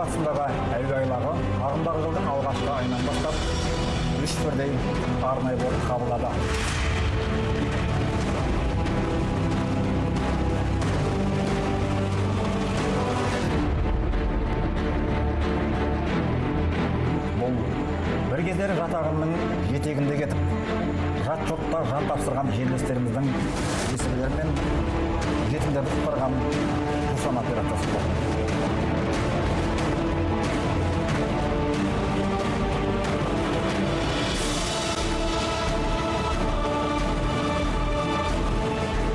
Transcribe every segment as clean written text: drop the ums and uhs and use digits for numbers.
батысындағы әуе айлағы ағымдағы жылдың алғашқы айынан бастап 3 бірдей арнайы борт қабылдады. Бұл бір кездері жат ағымның жетегінде кетіп, жат жұртта жан тапсырған жерлестеріміздің есірлері мен жетімдерді құтқарған жусан операциясы болды.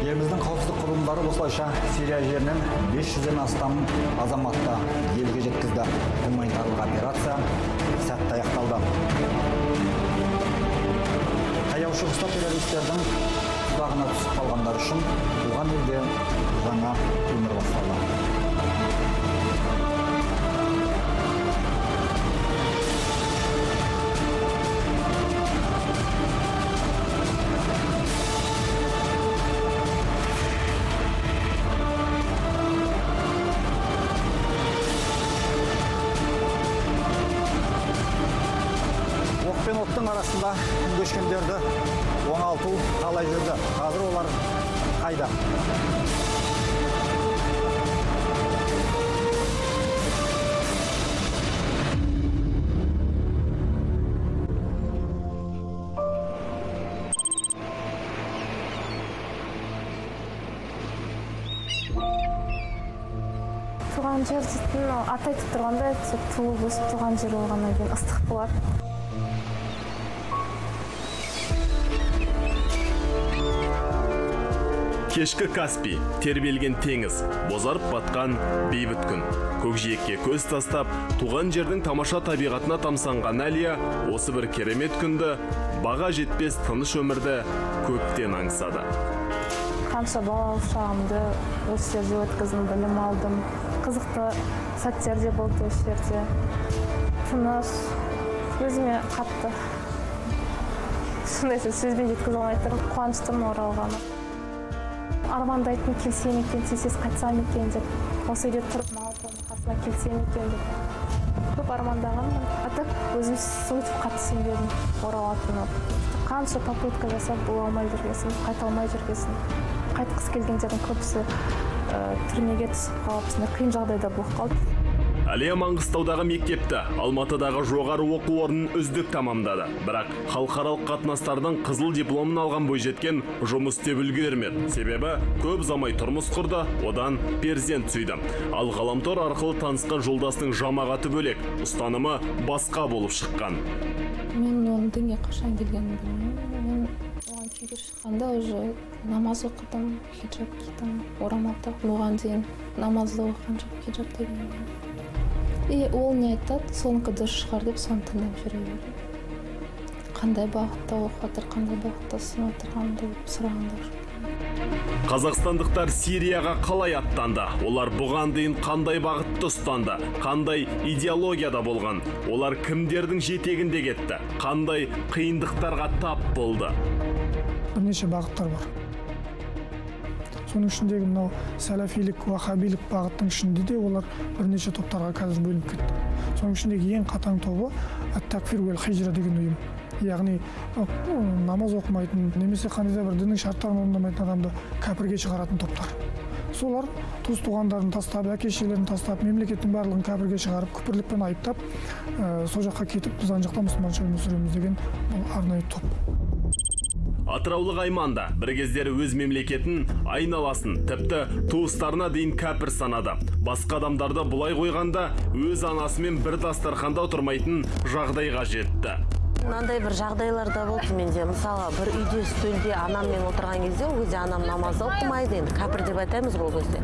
Еліміздің қауіпсіздік құрылымдары осылайша Сирия жерінен 500-ден астам азаматты елге жеткізді. Гуманитарлық операция сәтті аяқталды. Таяу шығыста террористердің тұзағына түсіп қалғандар үшін туған елде жаңа өмір басталды. Оқ пен оттың арасында күн кешкендерді оңалту қалай жүрді? Қазір олар қайда? Туған жер дейтін, аты айтып тұрғанда туып өсіп туған жер болғаннан кейін ыстық болады. Кешкі Каспий, тербелген теңіз, бозарып батқан бейбіт күн. Көкжиекке көз тастап, туған жердің тамаша табиғатына тамсанған Әлия осы бір керемет күнді, баға жетпес тыныш өмірді көптен аңсады. Қанша балалық шағымды осы жерде өткіздім, білім алдым. Қызықты сәттер де болды осы жерде. Тыныш, өзіме қатты. Сондай сөзбен жеткізе алмай тұрмын, қуаныштымын оралғаны. Армандайтын келсем екен, сесіз қайтсам екен деп, осы үйде тұрып малпының қасына келсем екен деп. Көп армандағанмын. Атак өзім сөйтіп қатты сенбедім оралатыны. Қанша попытка жасап бола алмай жүргесін, қайта алмай жүргесін. Қайтқысы келгендердің көбісі түрмеге түсіп қалып, қиын жағдайда болып қалды. Әлия Маңғыстаудағы мектепті, Алматыдағы жоғары оқу орнын үздік тамамдады. Бірақ халықаралық қатынастардың қызыл дипломын алған бойжеткен жұмыс істеп үлгермеді. Себебі көп ұзамай тұрмыс құрды, одан перзент сүйді. Ал ғаламтор арқылы танысқан жолдасының жамағаты бөлек, ұстанымы басқа болып шыққан. Мен оның дінге қашан келгенін білмеймін. Мен оған күйге шыққанда уже намаз оқыдым, хиджаб кидім, орамал тағып, оған дейін намазды оқыған жоқ, хиджаб деген. И ол не айтады, соныкі дұрыс шығар деп соны тыңдап жүре бердім. Қандай бағытта оқып жатыр, қандай бағытта сынып отырғанымды сұрағандар жоқ. Қазақстандықтар Сирияға қалай аттанды? Олар бұған дейін қандай бағытты ұстанды? Қандай идеологияда болған? Олар кімдердің жетегінде кетті? Қандай қиындықтарға тап болды? Бірнеше бағыттар бар. Соның ішіндегі мынау сәләфилік, уахабилік бағыттың ішінде де олар бірнеше топтарға қазір бөлініп кетті. Соның ішіндегі ең қатаң тобы ат-такфир уәл хижра деген ұйым. Яғни намаз оқымайтын, немесе қандай да бір діннің шарттарын орындамайтын адамды кәпірге шығаратын топтар. Солар туыс-туғандарын тастап, әке-шешелерін тастап, мемлекеттің барлығын кәпірге шығарып, күпірлікпен айыптап, сол жаққа кетіп, біз ана жақта мұсылманша өмір сүреміз деген бұл арнайы топ. Атыраулық Айманда бір кездері өз мемлекетін, айналасын, тіпті туыстарына дейін кәпір санады. Басқа адамдарды бұлай қойғанда өз анасымен бір дастарханда отырмайтын жағдайға жетті. Мынандай бір жағдайларда болды менде. Мысалы, бір үйде үстелде анаммен отырған кезде, ол кезде анам намазды оқымайды, енді кәпір деп айтамыз ол кезде.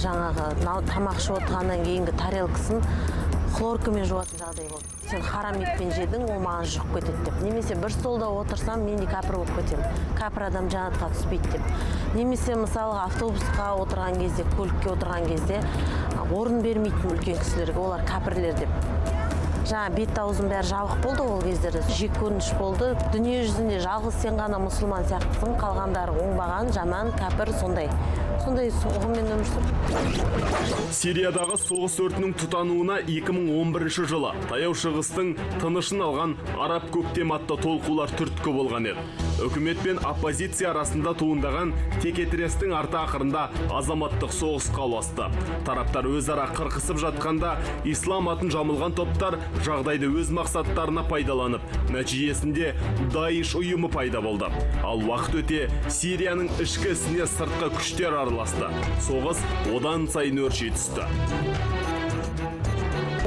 Жаңағы тамақ ішіп отырғаннан кейінгі тарелкасын хлоркамен жуатын жағдай болды. Сен харам етпен жедің, ол маған жұқып кетеді деп. Немесе бір столда отырсам, мен де кәпір болып кетемін. Кәпір адам жаннатқа түспейді деп. Немесе мысалы автобусқа отырған кезде, көлікке отырған кезде орын бермейтін үлкен кісілерге, олар кәпірлер деп. жаңа бет аузым бәрі жабық болды ол кездері. Жек көрініш болды. Дүние жүзінде жалғыз сен ғана мұсылман сияқтысың, қалғандары оңбаған, жаман, кәпір, сондай соғыммен өмір сүрді. Сириядағы соғыс өртінің тұтануына 2011 жылы Таяу Шығыстың тынышын алған араб көктем атты толқулар түрткі болған еді. Үкімет пен оппозиция арасында туындаған текетірестің арты ақырында азаматтық соғысқа ұласты. Тараптар өзара қырқысып жатқанда ислам атын жамылған топтар жағдайды өз мақсаттарына пайдаланып, нәтижесінде Даиш ұйымы пайда болды. Ал уақыт өте Сирияның ішкі ісіне сыртқы күштер араласты. Соғыс одан сайын өрши түсті.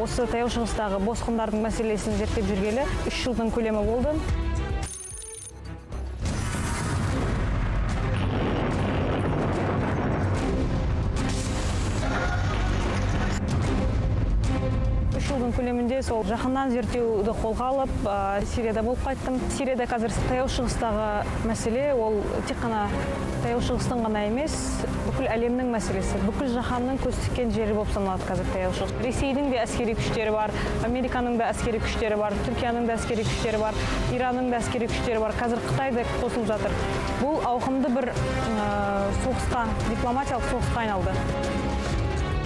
Осы Таяу Шығыстағы босқындардың мәселесін зерттеп жүргелі 3 жылдың көлемі болды. Көлемінде сол жақыннан зерттеуді қолға алып, Сирияда болып қайттым. Сирияда қазір Таяу Шығыстағы мәселе ол тек қана Таяу Шығыстың ғана емес, бүкіл әлемнің мәселесі. Бүкіл жаһанның көз тіккен жері болып саналады қазір Таяу Шығыс. Ресейдің де әскери күштері бар, Американың да әскери күштері бар, Түркияның да әскери күштері бар, Иранның да әскери күштері бар. Қазір Қытай да қосылып жатыр. Бұл ауқымды бір соғысқа, дипломатиялық соғысқа айналды.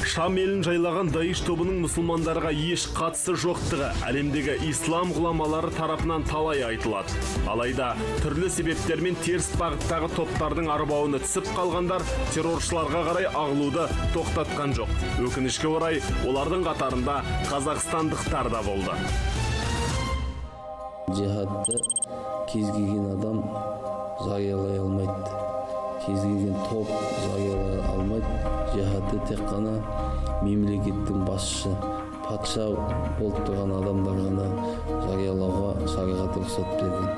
Шам елін жайлаған Даиш тобының мұсылмандарға еш қатысы жоқтығы әлемдегі ислам ғұламалары тарапынан талай айтылады. Алайда түрлі себептермен теріс бағыттағы топтардың арбауына түсіп қалғандар терроршыларға қарай ағылуды тоқтатқан жоқ. Өкінішке орай, олардың қатарында қазақстандықтар да болды. Жихадты кез келген адам жариялай алмайды. Кез келген топ жариялай алмайды. Жихадты тек қана мемлекеттің басшысы, патша болып тұрған адамдар ғана жариялауға шариғат рұқсат берген.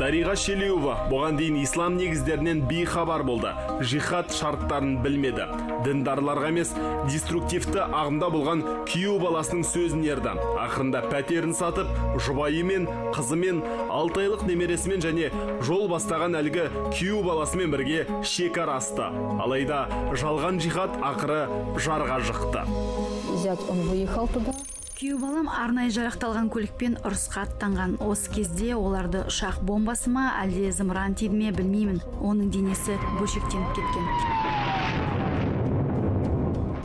Дариға Шелеуова бұған дейін ислам негіздерінен бейхабар болды. Жихад шарттарын білмеді. Діндарларға емес, деструктивті ағымда болған күйеу баласының сөзін ерді. Ақырында пәтерін сатып, жұбайымен, қызымен, 6 айлық немересімен және жол бастаған әлгі күйеу баласымен бірге шекара асты. Алайда жалған жихад ақыры жарға жықты. Зять, он выехал туда. Күйеу балам арнайы жарақталған көлікпен ұрысқа аттанған. Осы кезде оларды ұшақ бомбасы ма, әлде зымыран тиді ме білмеймін. Оның денесі бөлшектеніп кеткен.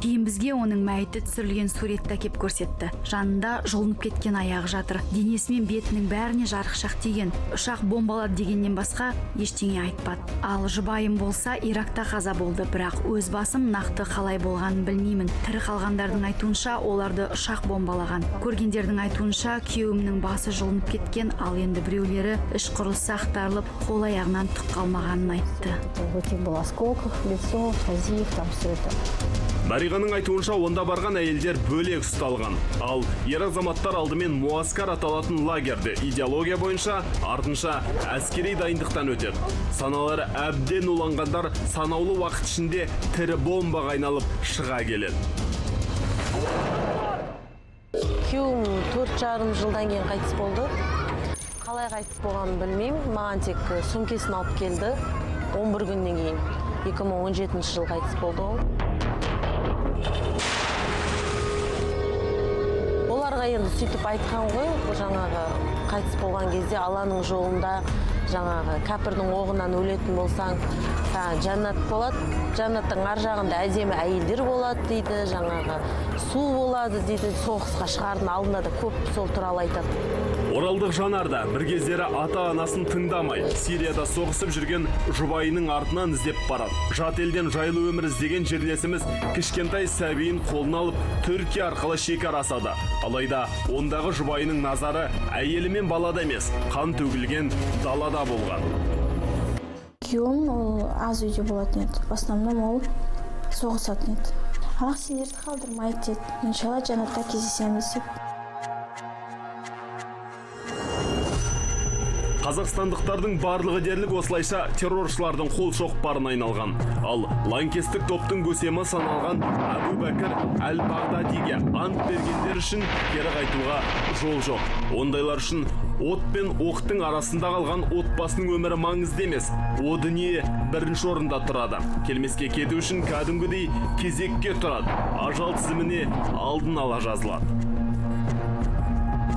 Кейін бізге оның мәйіті түсірілген суретті әкеп көрсетті. Жанында жұлынып кеткен аяғы жатыр. Денесі мен бетінің бәріне жарықшақ тиген. Ұшақ бомбалады дегеннен басқа ештеңе айтпады. Ал жұбайым болса Иракта қаза болды, бірақ өз басым нақты қалай болғанын білмеймін. Тірі қалғандардың айтуынша оларды ұшақ бомбалаған. Көргендердің айтуынша күйеуімнің басы жұлынып кеткен, ал енді біреулері іш құрылысы ақтарылып, қол аяғынан түк қалмағанын айтты. В этих было осколках, лицо, язык, там все это. Дариғаның айтуынша онда барған әйелдер бөлек ұсталған. Ал ер азаматтар алдымен муаскар аталатын лагерде идеология бойынша, артынша әскери дайындықтан өтеді. Саналары әбден уланғандар санаулы уақыт ішінде тірі бомбаға айналып шыға келеді. Күйеуім 4,5 жылдан кейін қайтыс болды. Қалай қайтыс болғанын білмеймін. Маған тек сөмкесін алып келді. 11 күннен кейін 2017 жыл қайтыс болды ол. Оларға енді сөйтіп айтқан ғой, жаңағы қайтыс болған кезде Алланың жолында жаңағы кәпірдің оғынан өлетін болсаң, жәннат болады, жәннаттың ар жағында әдемі әйелдер болады дейді, жаңағы су болады дейді, соғысқа шығардың алдында да көп сол туралы айтады. Оралдық Жанарда бір кездері ата-анасын тыңдамай, Сирияда соғысып жүрген жұбайының артынан іздеп барады. Жат елден жайлы өмір іздеген жерлесіміз кішкентай сәбиін қолына алып Түркия арқылы шекара асады. Алайда ондағы жұбайының назары әйелі мен балада емес, қан төгілген далада болған. Күйеуім аз үйде болатын еді. В основном ол соғысатын еді. Аллах сендерді қалдырмайды деді. Иншалла жәннатта кездесеміз деп. Қазақстандықтардың барлығы дерлік осылайша терроршылардың қол шоқпарына айналған. Ал лаңкестік топтың көсемі саналған Абу Бәкір әл-Бағдадиге ант бергендер үшін кері қайтуға жол жоқ. Ондайлар үшін от пен оқтың арасында қалған отбасының өмірі маңызды емес. О дүние бірінші орында тұрады. Келмеске кету үшін кәдімгідей кезекке тұрады. Ажал тізіміне алдын ала жазылады.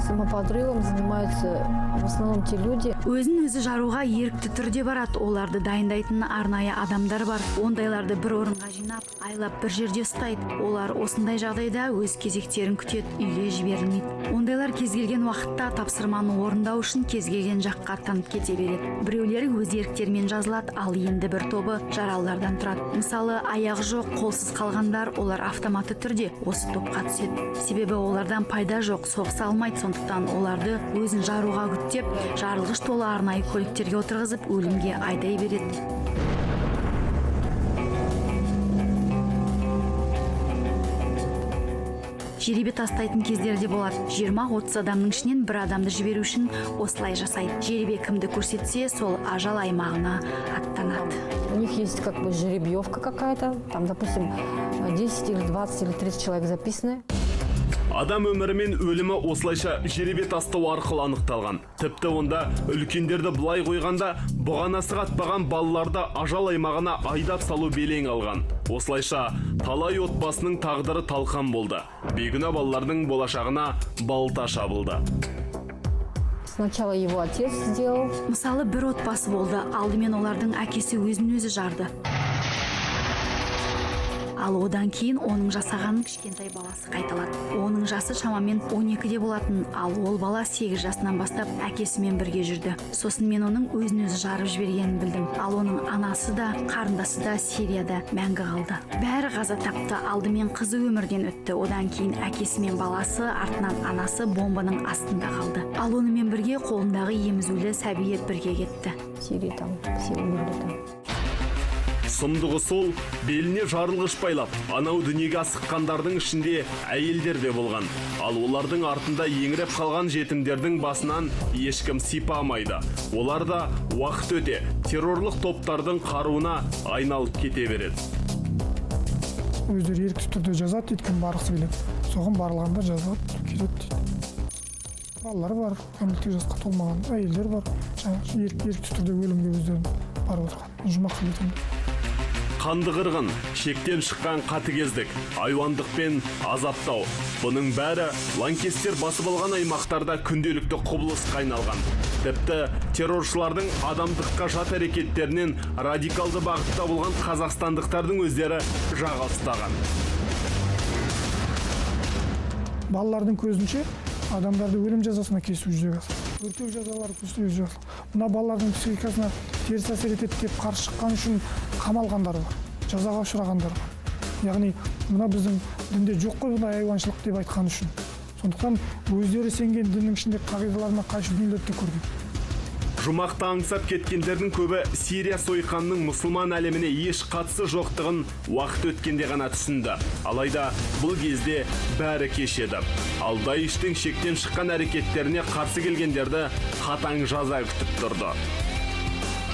Самоподрывом занимаются в основном те люди. Өзін өзі жаруға ерікті түрде барады. Оларды дайындайтын арнайы адамдар бар. Ондайларды бір орынға жинап, айлап бір жерде ұстайды. Олар осындай жағдайда өз кезектерін күтеді, үйге жіберілмейді. Ондайлар кез келген уақытта тапсырманы орындау үшін кез келген жаққа аттанып кете береді. Біреулері өз еріктерімен жазылады, ал енді бір тобы жаралылардан тұрады. Мысалы, аяғы жоқ, қолсыз қалғандар, олар автоматты түрде осы топқа түседі. Себебі олардан пайда жоқ, соғыса алмайды, сондықтан оларды өзін жаруға күттеп, жарылғыш толы арнайы көліктерге отырғызып, өлімге айдай береді. Жеребе тастайтын кездерде болады. 20-30 адамның ішінен бір адамды жіберу үшін осылай жасайды. Жеребе кімді көрсетсе, сол ажал аймағына аттанады. У них есть как бы жеребьевка какая-то, там, допустим, 10 или 20 или 30 человек записаны. Адам өмірі мен өлімі осылайша жеребе тастау арқылы анықталған. Тіпті онда үлкендерді былай қойғанда, бұғанасы қатпаған балаларды ажал аймағына айдап салу белең алған. Осылайша талай отбасының тағдыры талқан болды. Бейгүнә балалардың болашағына балта шабылды. Сначала его отец сделал. Мысалы, бір отбасы болды. Алдымен олардың әкесі өзін өзі жарды. Ал одан кейін оның жасағанын кішкентай баласы қайталады. Оның жасы шамамен 12-де болатын, ал ол бала 8 жасынан бастап әкесімен бірге жүрді. Сосын мен оның өзін өзі жарып жібергенін білдім. Ал оның анасы да, қарындасы да Сирияда мәңгі қалды. Бәрі қаза тапты. Алдымен қызы өмірден өтті. Одан кейін әкесі мен баласы, артынан анасы бомбаның астында қалды. Ал онымен бірге қолындағы емізулі сәбиет бірге кетті. Сирия там, все умерли там. Сұмдығы сол, беліне жарылғыш байлап, анау дүниеге асыққандардың ішінде әйелдер де болған. Ал олардың артында еңіреп қалған жетімдердің басынан ешкім сипамайды. Олар да уақыт өте террорлық топтардың қаруына айналып кете береді. Өздері ерікті түрде жазады, өйткені барғысы келеді. Соған барылғандар жазады, кетеді дейді. Балалар бар, кәмелеттік жасқа толмаған, әйелдер бар. Ерікті түрде өлімге өздерін барып отырған. Жұмақ келетінде. Қанды қырғын, шектен шыққан қатыгездік, айуандық пен азаптау. Бұның бәрі лаңкестер басып алған аймақтарда күнделікті құбылысқа айналған. Тіпті терроршылардың адамдыққа жат әрекеттерінен радикалды бағытта болған қазақстандықтардың өздері жаға ұстаған. Балалардың көзінше адамдарды өлім жазасына кесу жүзеге асырды. Өртеу жазалары жүзеге асырды. Мына балалардың психикасына теріс әсер етеді деп қарсы шыққан үшін қамалғандар бар, жазаға ұшырағандар бар. Яғни мына біздің дінде жоқ қой бұндай айуаншылық деп айтқан үшін. Сондықтан өздері сенген діннің ішінде қағидаларына қайшы дүниелерді көрген. Жұмақты аңсап кеткендердің көбі Сирия сойқанның мұсылман әлеміне еш қатысы жоқтығын уақыт өткенде ғана түсінді. Алайда бұл кезде бәрі кешеді. Ал Даиштің шектен шыққан әрекеттеріне қарсы келгендерді қатаң жаза күтіп тұрды.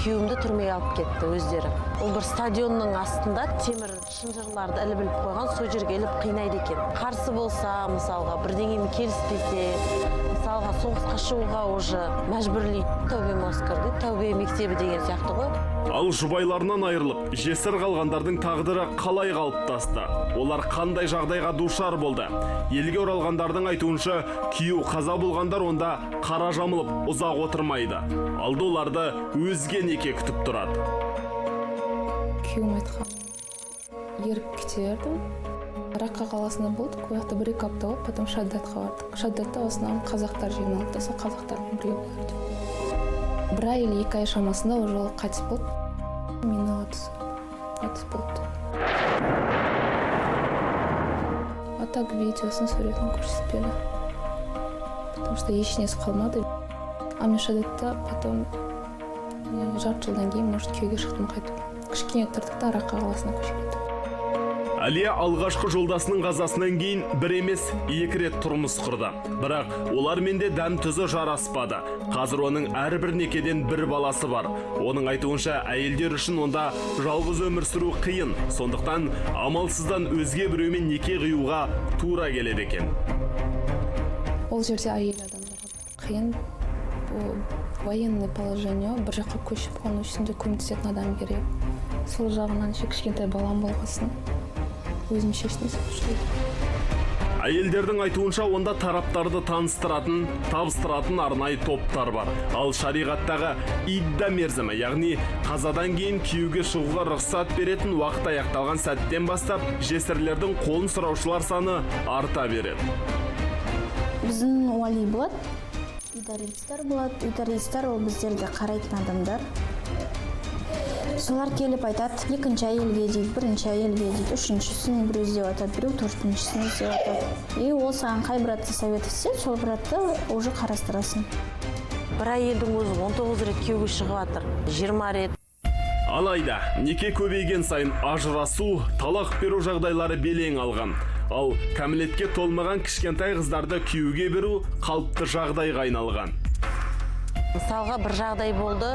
Күйеуімді түрмеге алып кетті өздері. Ол бір стадионның астында темір шынжырларды іліп қойған, сол жерге іліп қинайды екен. Қарсы болса, мысалға, бірдеңемен келіспесе, мысалға соғысқа шығуға уже мәжбүрлейді. Тәубе маскарды, тәубе мектебі деген сияқты ғой. Ал жұбайларынан айырылып, жесір қалғандардың тағдыры қалай қалыптасты? Олар қандай жағдайға душар болды? Елге оралғандардың айтуынша, күйеу қаза болғандар онда қара жамылып ұзақ отырмайды. Алды оларды өзге неке күтіп тұрады. Күйеуім айтқан, еріп кете бердім. Раққа қаласында болдық, ол жақта 1-2 апта болып, потом Шаддатқа бардық. Шаддатта осынан қазақтар жиналды, сол қазақтармен бірге болды. 1 ай или 2 ай шамасында уже ол қайтыс болды. Мені қайтыс болды. А так видеосын, суретін көрсетпеді. Потому что ешнесі қалмады. А мен Шаддатта потом жарты жылдан кейін, может, күйеуге шықтым қайтып. Кішкене тұрдық та Раққа қаласына көшіп кеттім. Әлия алғашқы жолдасының қазасынан кейін бір емес 2 рет тұрмыс құрды. Бірақ олармен де дәм тұзы жараспады. Қазір оның әрбір некеден бір баласы бар. Оның айтуынша әйелдер үшін онда жалғыз өмір сүру қиын. Сондықтан амалсыздан өзге біреумен неке қиюға тура келеді екен. Ол жерде әйел адамдарға қиын. Военный положение, бір жаққа көшіп қону үшін де көмектесетін адам керек. Сол жағынан кішкентай балам болғасын. Өзім шештім. Әйелдердің айтуынша онда тараптарды таныстыратын, табыстыратын арнайы топтар бар. Ал шариғаттағы идда мерзімі, яғни қазадан кейін күйеуге шығуға рұқсат беретін уақыт аяқталған сәттен бастап жесірлердің қолын сұраушылар саны арта береді. Біздің уали болады, идаристар болады. Идаристар ол біздерді қарайтын адамдар. Солар келіп айтады, екінші әйелге дейді, бірінші әйелге дейді, үшіншісін біреу іздеп атады, біреу төртіншісін іздеп атады. И ол саған қай братты совет етсе, сол братты уже қарастырасың. Бір әйелдің өзі 19 рет күйеуге шығып жатыр, 20 рет. Алайда, неке көбейген сайын ажырасу, талақ беру жағдайлары белең алған. Ал кәмелетке толмаған кішкентай қыздарды күйеуге беру қалыпты жағдайға айналған. Мысалға бір жағдай болды,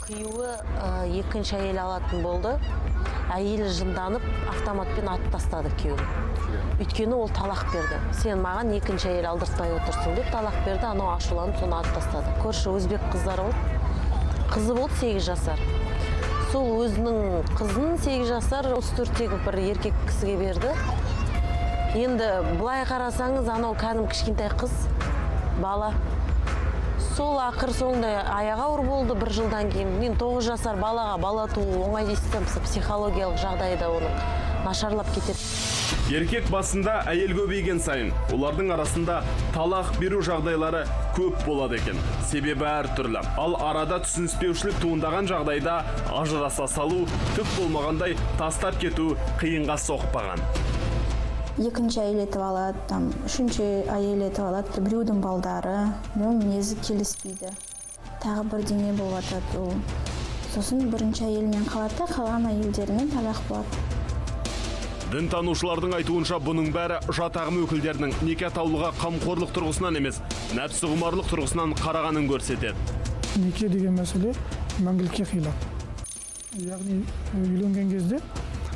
күйеуі екінші әйел алатын болды. Әйелі жынданып, автоматпен атып тастады күйеуін. Өйткені ол талақ берді. Сен маған екінші әйел алдыртпай отырсың деп талақ берді, анау ашуланып соны атып тастады. Көрші өзбек қыздары болды. Қызы болды 8 жасар. Сол өзінің қызын 8 жасар 34-тегі бір еркек кісіге берді. Енді бұлай қарасаңыз, анау кәдім кішкентай қыз, бала. Сол ақыр соңында аяғы ауыр болды бір жылдан кейін. Мен 9 жасар балаға бала туу оңай дейсізден психологиялық жағдайда оның нашарлап кетеді. Еркек басында әйел көбейген сайын, олардың арасында талақ беру жағдайлары көп болады екен. Себебі әртүрлі. Ал арада түсініспеушілік туындаған жағдайда ажыраса салу, түк болмағандай тастап кету қиынға соқпаған. Екінші әйел етіп алады, үшінші әйел етіп алады, біреудің балдары, біреу мінезі келіспейді. Тағы бірдеңе болып жатады. Сосын бірінші әйелмен қалады, қалған әйелдермен талақ болады. Дінтанушылардың айтуынша бұның бәрі жат ағым өкілдерінің неке атаулыға қамқорлық тұрғысынан емес, нәпсі құмарлық тұрғысынан қарағанын көрсетеді. Неке деген мәселе мәңгілікке қиылады. Яғни үйленген кезде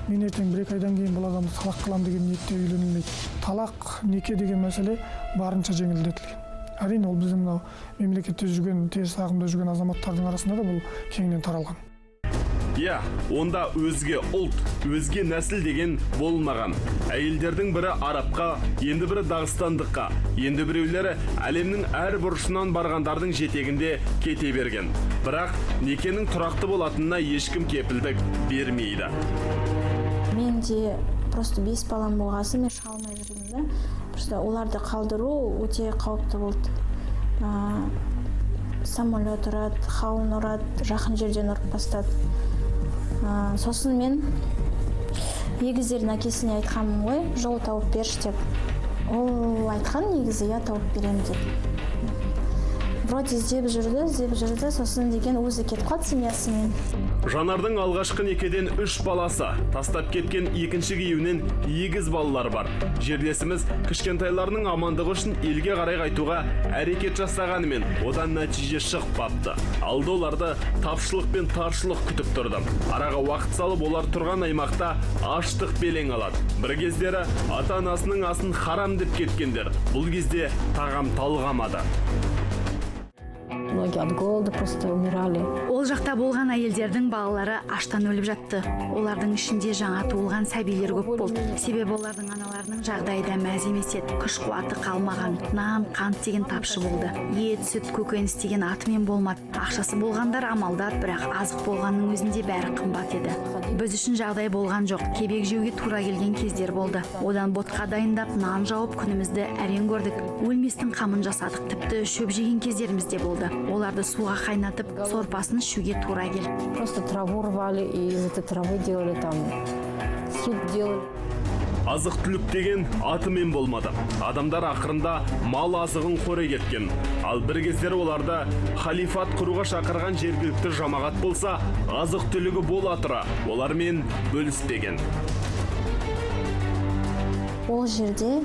мен ертең 1-2 айдан кейін бұл адамды талақ қылам деген ниетте үйленілмейді. Талақ, неке деген мәселе барынша жеңілдетілген. Әрине ол біздің мынау мемлекетте жүрген, теріс ағымда жүрген азаматтардың арасында да бұл кеңінен таралған. Иә, онда өзге ұлт, өзге нәсіл деген болмаған. Әйелдердің бірі арабқа, енді бірі дағыстандыққа, енді біреулері әлемнің әр бұрышынан барғандардың жетегінде кете берген. Бірақ некенің тұрақты болатынына ешкім кепілдік бермейді. Мен де просто 5 балам болғасын, мен шыға алмай жүрдім да. Просто оларды қалдыру өте қауіпті болды. Самолет ұрады, қауын ұрады, жақын жерден ұрып бастады. Сосын мен егіздердің әкесіне айтқанмын ғой, жол тауып берші деп. Ол айтқан негізі, я тауып берем деп. Вроде іздеп жүрді, сосын деген өзі кетіп қалды семьясымен. Жанардың алғашқы некеден 3 баласы, тастап кеткен екінші күйеуінен 2 балалар бар. Жерлесіміз кішкентайларының амандығы үшін елге қарай қайтуға әрекет жасағанымен, одан нәтиже шықпапты. Алды оларды тапшылық пен таршылық күтіп тұрды. Араға уақыт салып олар тұрған аймақта аштық белең алады. Бір кездері ата-анасының асын харам деп кеткендер, бұл кезде тағам талғамады. Многие от голода просто умирали. Ол жақта болған әйелдердің балалары аштан өліп жатты. Олардың ішінде жаңа туылған сәбилер көп болды. Себебі олардың аналарының жағдайы да мәз емес еді. Күш қуаты қалмаған, нан, қант деген тапшы болды. Ет, сүт, көкөніс деген атымен болмады. Ақшасы болғандар амалдады, бірақ азық болғанның өзінде бәрі қымбат еді. Біз үшін жағдай болған жоқ. Кебек жеуге тура келген кездер болды. Одан ботқа дайындап, нан жауып күнімізді әрең көрдік. Өлместің қамын жасадық. Тіпті шөп жеген кездеріміз де болды. Оларды суға қайнатып, сорпасын ішуге тура келді. Просто траву рвали и из этой травы делали там суп делали. Азық-түлік деген атымен болмады. Адамдар ақырында мал азығын қоры кеткен. Ал бір кездері оларды халифат құруға шақырған жергілікті жамағат болса, азық-түлігі бола тұра олармен бөліспеген. Ол жерде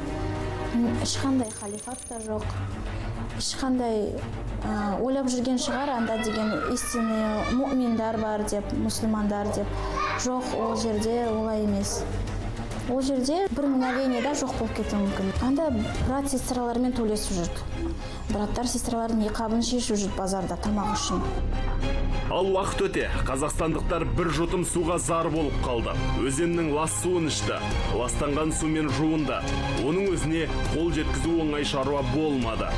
ешқандай халифат та жоқ. Ешқандай ойлап жүрген шығар, анда деген истинный мұъминдар бар деп, мұсылмандар деп. Жоқ, ол жерде олай емес. Ол жерде бір мгновениеда жоқ болып кетуі мүмкін. Анда брат сестралармен төлесіп жүрді. Браттар сестралардың иқабын шешіп жүрді базарда тамақ үшін. Ал уақыт өте, қазақстандықтар бір жұтым суға зар болып қалды. Өзеннің лас суын ішті, ластанған сумен жуынды. Оның өзіне қол жеткізу оңай шаруа болмады.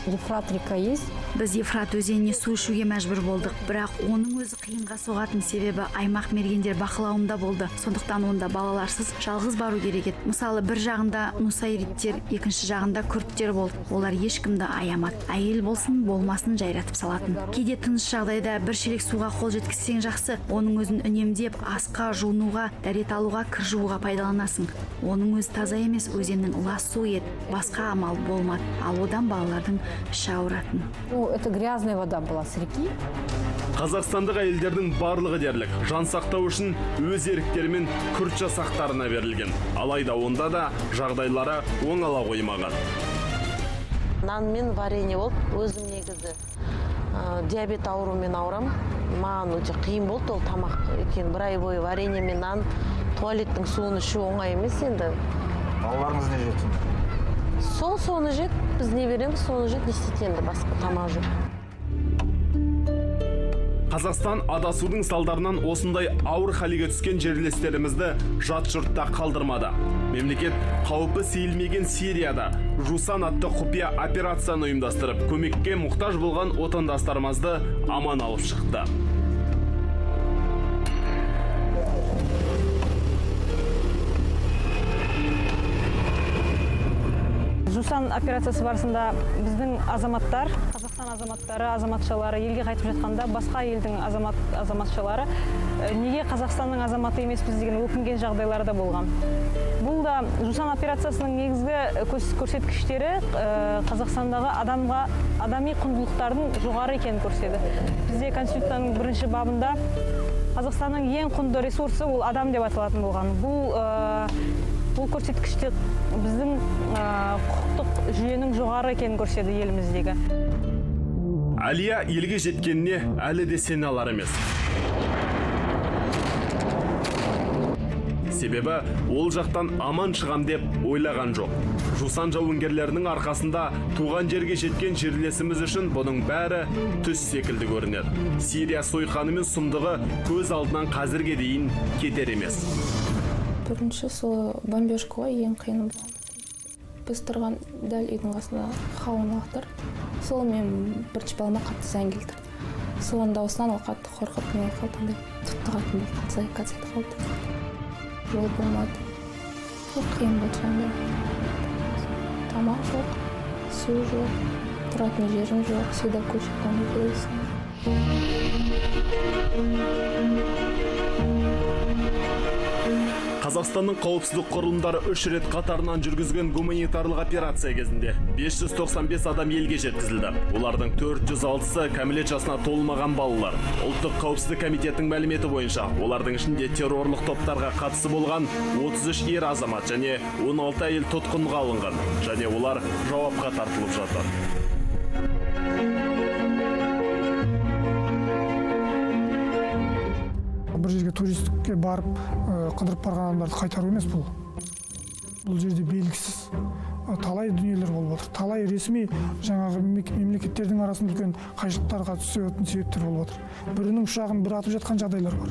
Ефрат река есть. Біз Ефрат өзеніне су ішуге мәжбүр болдық, бірақ оның өзі қиынға соғатын себебі аймақ мергендер бақылауында болды. Сондықтан онда балаларсыз жалғыз бару керек еді. Мысалы, бір жағында нусайриттер, екінші жағында күрттер болды. Олар ешкімді аямады. Әйел болсын, болмасын жайратып салатын. Кейде тыныш жағдайда бір шелек суға қол жеткізсең жақсы, оның өзін үнемдеп, асқа, жуынуға, дәрет алуға, кір жууға пайдаланасың. Оның өзі таза емес, өзеннің лас суы еді. Басқа амал болмады. Ал одан балалардың іші ауыратын. Ну, это грязная вода была с реки. Қазақстандық әйелдердің барлығы дерлік жан сақтау үшін өз еріктерімен күрт жасақтарына берілген. Алайда онда да жағдайлары оңала қоймаған. Нан мен варенье болды. Өзім негізі диабет ауруымен ауырам. Маған өте қиын болды ол тамақ екен. Бір ай бойы варенье мен нан, туалеттің суын ішу оңай емес енді. Балаларыңыз не жеді? Соны жет, біз не береміз, соны жет, не істейді енді, басқа тамақ жоқ. Қазақстан адасудың салдарынан осындай ауыр халге түскен жерлестерімізді жат жұртта қалдырмады. Мемлекет қауіпі сейілмеген Сирияда Жусан атты құпия операцияны ұйымдастырып, көмекке мұқтаж болған отандастарымызды аман алып шықты. Жусан операциясы барысында біздің азаматтар, Қазақстан азаматтары, азаматшалары елге қайтып жатқанда басқа елдің азаматшалары неге Қазақстанның азаматы емеспіз деген өкінген жағдайлары да болған. Бұл да Жусан операциясының негізгі көрсеткіштері Қазақстандағы адами құндылықтардың жоғары екенін көрсетеді. Бізде Конституцияның 1-ші бабында Қазақстанның ең құнды ресурсы ол адам деп аталатын болған. Бұл көрсеткіште біздің құқықтық жүйенің жоғары екенін көрсетеді еліміздегі. Әлия елге жеткеніне әлі де сене алар емес. Себебі ол жақтан аман шығам деп ойлаған жоқ. Жусан жауынгерлерінің арқасында туған жерге жеткен жерлесіміз үшін бұның бәрі түс секілді көрінеді. Сирия сойқаны мен сұмдығы көз алдынан қазірге дейін кетер емес. Бірінші сол бомбежкаға ең қиын болған. Біз тұрған дәл үйдің қасында хауынлақтар. Сол мен бірінші балама қатты зән келтірді. Соның дауысынан ол қатты қорқып, мен қалтамда тұттығатын болды, қатты заикаться қалды. Жол болмады. Ол қиын болды жаңда. Тамақ жоқ, су жоқ, тұратын жерім жоқ, всегда көшіп келесің. Қазақстанның қауіпсіздік құрылымдары 3 рет қатарынан жүргізген гуманитарлық операция кезінде 595 адам елге жеткізілді. Олардың 406-сы кәмелет жасына толмаған балалар. Ұлттық қауіпсіздік комитетінің мәліметі бойынша, олардың ішінде террорлық топтарға қатысы болған 33 ер азамат және 16 әйел тұтқынға алынған, және олар жауапқа тартылып жатыр. Бір жерге туристікке барып, қыдырып барған адамдарды қайтару емес бұл. Бұл жерде белгісіз талай дүниелер болып отыр. Талай ресми жаңағы мемлекеттердің арасында үлкен қайшылықтарға түсетін себептер болып отыр. Бірінің ұшағын бір атып жатқан жағдайлар бар.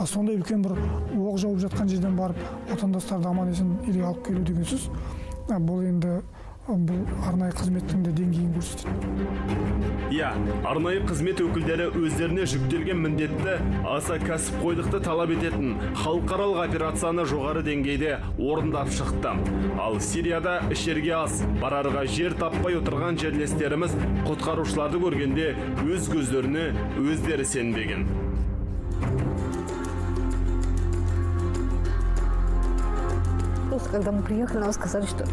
Сондай үлкен бір оқ жауып жатқан жерден барып, отандастарды аман есен елге алып келу деген сөз, бұл енді бұл арнайы қызметтің де деңгейін көрсетеді. Арнайы қызмет өкілдері өздеріне жүктелген міндетті аса кәсіпқойлықты талап ететін халықаралық операцияны жоғары деңгейде орындап шықты. Ал Сирияда ішерге ас, барарға жер таппай отырған жерлестеріміз құтқарушыларды көргенде өз көздеріне өздері сенбеген. Когда мы приехали, нам сказали, что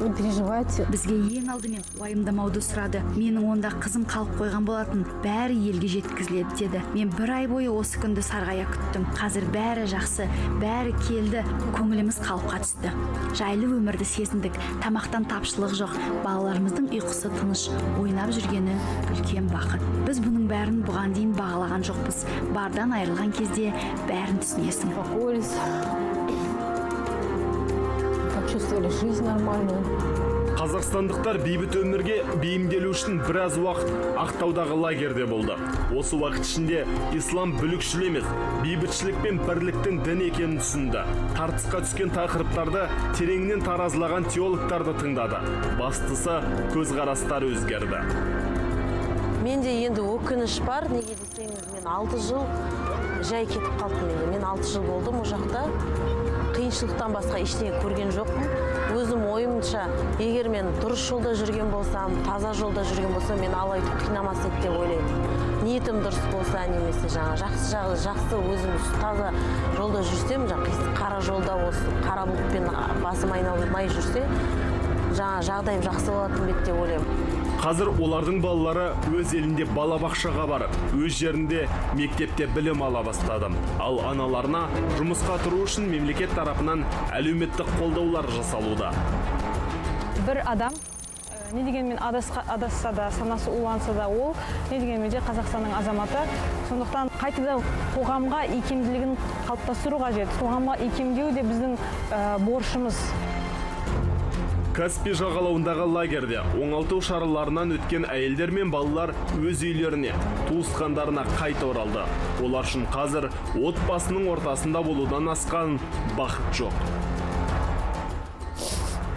не переживайте. Бізге ең алдымен уайымдамауды сұрады. Менің онда қызым қалып қойған болатын. Бәрі елге жеткізіледі деді. Мен 1 ай бойы осы күнді сарғая күттім. Қазір бәрі жақсы, бәрі келді. Көңіліміз қалыпқа түсті. Жайлы өмірді сезіндік. Тамақтан тапшылық жоқ. Балаларымыздың ұйқысы тыныш, ойнап жүргені үлкен бақыт. Біз бұның бәрін бұған дейін бағалаған жоқпыз. Бардан айырылған кезде бәрін түсінесің. Чувствовали жизнь нормальную. Қазақстандықтар бейбіт өмірге бейімделу үшін біраз уақыт Ақтаудағы лагерде болды. Осы уақыт ішінде ислам бүлікшіл емес, бейбітшілік пен бірліктің дін екенін түсінді. Тартысқа түскен тақырыптарды тереңнен таразылаған теологтарды тыңдады. Бастысы көзқарастар өзгерді. Менде енді өкініш бар, неге десеңіз, мен 6 жыл жай кетіп қалдым. Мен 6 жыл болдым ол жақта. Қиыншылықтан басқа ештеңе көрген жоқпын. Өзім ойымша, егер мен дұрыс жолда жүрген болсам, таза жолда жүрген болсам, мен Алла өйтіп қинамас еді деп ойлаймын. Ниетім дұрыс болса, немесе жақсы өзім таза жолда жүрсем, қара жолда осы қара бұлтпен басым айналмай жүрсе, жағдайым жақсы болатын бет деп ойлаймын. Қазір олардың балалары өз елінде балабақшаға барып, өз жерінде мектепте білім ала бастады. Ал аналарына жұмысқа тұру үшін мемлекет тарапынан әлеуметтік қолдаулар жасалуда. Бір адам, не дегенмен адасса да, санасы уланса да, ол не дегенмен де Қазақстанның азаматы. Сондықтан қайтадан қоғамға икемділігін қалыптастыру қажет. Қоғамға икемдеу де біздің борышымыз. Каспий жағалауындағы лагерде оңалту шараларынан өткен әйелдер мен балалар өз үйлеріне, туысқандарына қайта оралды. Олар үшін қазір отбасының ортасында болудан асқан бақыт жоқ.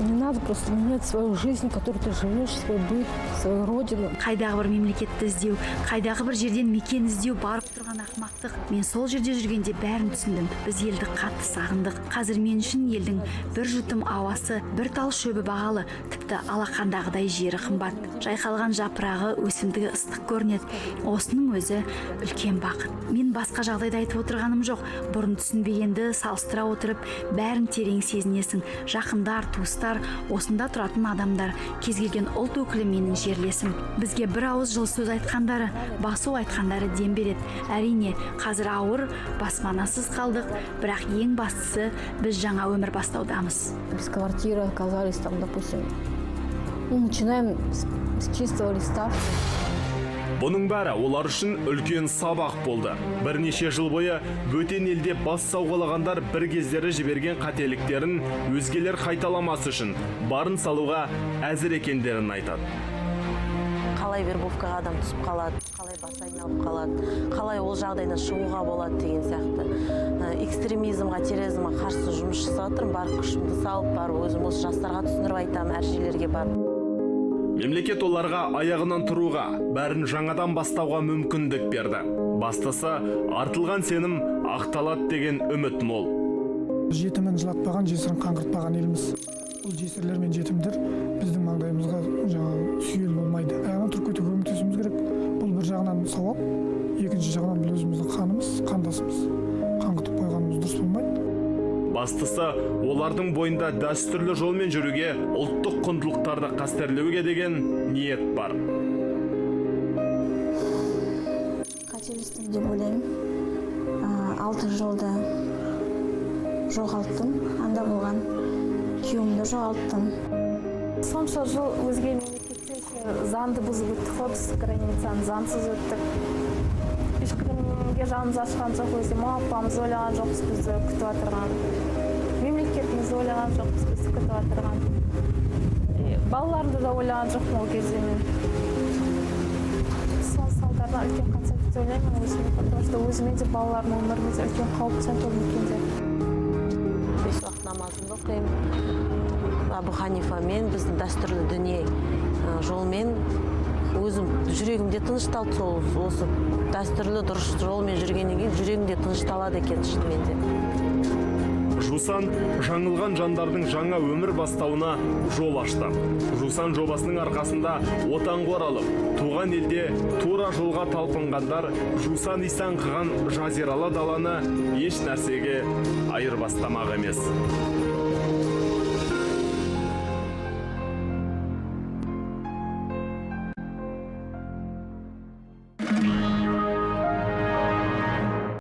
Не надо просто менять свою жизнь, которую ты живешь, свой быт, свою родину. Қайдағы бір мемлекетті іздеу, қайдағы бір жерден мекен іздеу барып тұрған ақмақтық. Мен сол жерде жүргенде бәрін түсіндім. Біз елді қатты сағындық. Қазір мен үшін елдің бір жұтым ауасы, бір тал шөбі бағалы, тіпті алақандағыдай жері қымбат. Жайқалған жапырағы, өсімдігі ыстық көрінеді. Осының өзі үлкен бақыт. Мен басқа жағдайда айтып отырғаным жоқ. Бұрын түсінбегенді салыстыра отырып, бәрін терең сезінесің. Жақындар, туыстар, осында тұратын адамдар, кез келген ұлт өкілі менің жерлесім. Бізге бір ауыз жылы сөз айтқандары, басу айтқандары дем береді. Әрине, қазір ауыр, баспанасыз қалдық, бірақ ең бастысы біз жаңа өмір бастаудамыз. Без квартиры оказались там, допустим. Начинаем с чистого листа. Бұның бәрі олар үшін үлкен сабақ болды. Бірнеше жыл бойы бөтен елде бас сауғалағандар бір кездері жіберген қателіктерін өзгелер қайталамас үшін барын салуға әзір екендерін айтады. Қалай вербовкаға адам түсіп қалады, қалай бас айналып қалады, қалай ол жағдайдан шығуға болады деген сияқты. Экстремизмға, терроризмға қарсы жұмыс жасап жатырмын, бар күшімді салып, бар өзім осы жастарға түсіндіріп айтамын, әр жерлерге барып. Мемлекет оларға аяғынан тұруға, бәрін жаңадан бастауға мүмкіндік берді. Бастысы, артылған сенім ақталады деген үміт мол. Жетімін жылатпаған, жесірін қаңғыртпаған еліміз. Бұл жесірлер мен жетімдер біздің маңдайымызға сүйел болмайды. Аяғынан тұрып кетуге көмектесуіміз керек. Бұл бір жағынан сауап, екінші жағынан бұл өзіміздің қанымыз, қандасымыз. Қаңғытып қойғанымыз дұрыс болмайды. Бастысы, олардың бойында дәстүрлі жолмен жүруге, ұлттық құндылықтарды қастерлеуге деген ниет бар. Қателестім деп ойлаймын. 6 жылда жоғалттым, анда болған күйеуімді жоғалттым. Сонша жыл өзге мемлекетте заңды бұзып өттік қой, біз границаны заңсыз өттік. Ешкімге жанымыз ашқан жоқ, өзі апамыз ойлаған жоқпыз бізді күтіп отырған. Мемлекетіміз ойлаған жоқпыз бізді күтіп отырған. Балаларымды да ойлаған жоқпын ол кезде мен. Сол салдарынан үлкен қателік ойлаймын өзіме, потому что өзіме де балалардың өмірімізде үлкен қауіп төніп мекенде. 5 уақыт намазымды оқимын. Абу Ханифамен біздің дәстүрлі діни жолмен өзім жүрегімде тынышталды, осы дәстүрлі дұрыс жолмен жүргеннен кейін жүрегімде тынышталады екен шынымен. Жусан жаңылған жандардың жаңа өмір бастауына жол ашты. Жусан жобасының арқасында отанға оралып, туған елде тура жолға талпынғандар Жусан Исан қыған жазиралы даланы еш нәрсеге айырбастамақ емес.